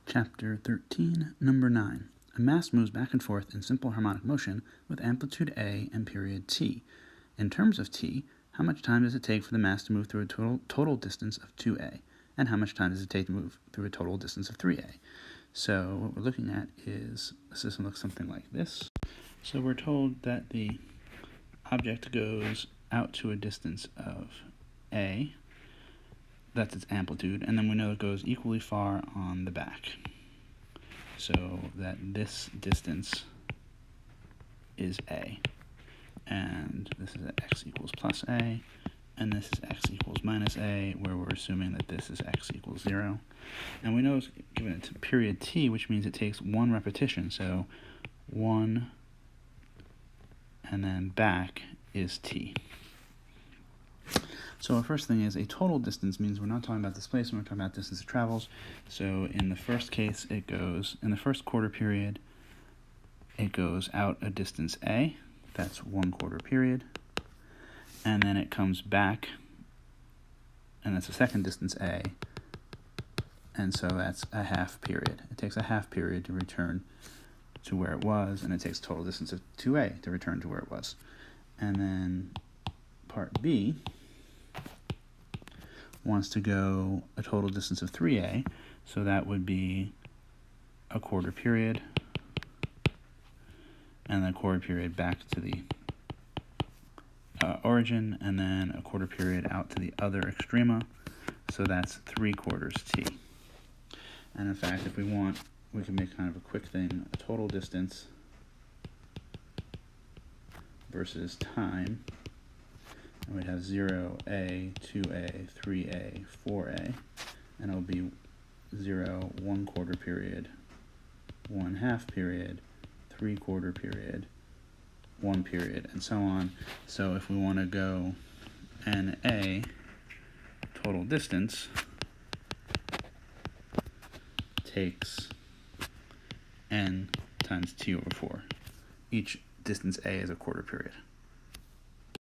Chapter 13, Number 9. A mass moves back and forth in simple harmonic motion with amplitude a and period t. In terms of t, how much time does it take for the mass to move through a total distance of 2a? And how much time does it take to move through a total distance of 3a? So what we're looking at is the system looks something like this. So we're told that the object goes out to a distance of a, that's its amplitude, and then we know it goes equally far on the back. So that this distance is a, and this is at x equals plus a, and this is x equals minus a, where we're assuming that this is x equals 0. And we know it's given it to period t, which means it takes one repetition, so 1 and then back is t. So our first thing is a total distance means we're not talking about displacement, we're talking about distance it travels. So in the first case, it goes, in the first quarter period, it goes out a distance a, that's 1 quarter period, and then it comes back, and that's a second distance a, and so that's a half period. It takes a half period to return to where it was, and it takes a total distance of 2a to return to where it was. And then part B wants to go a total distance of 3a, so that would be a quarter period, and then a quarter period back to the origin, and then a quarter period out to the other extrema, so that's 3/4 t. And in fact, if we want, we can make kind of a quick thing, a total distance versus time, and we'd have 0a, 2a, 3a, 4a, and it'll be 0, 1 quarter period, 1 half period, 3/4 period, 1 period, and so on. So if we want to go NA, total distance, takes n times t over 4. Each distance a is a quarter period.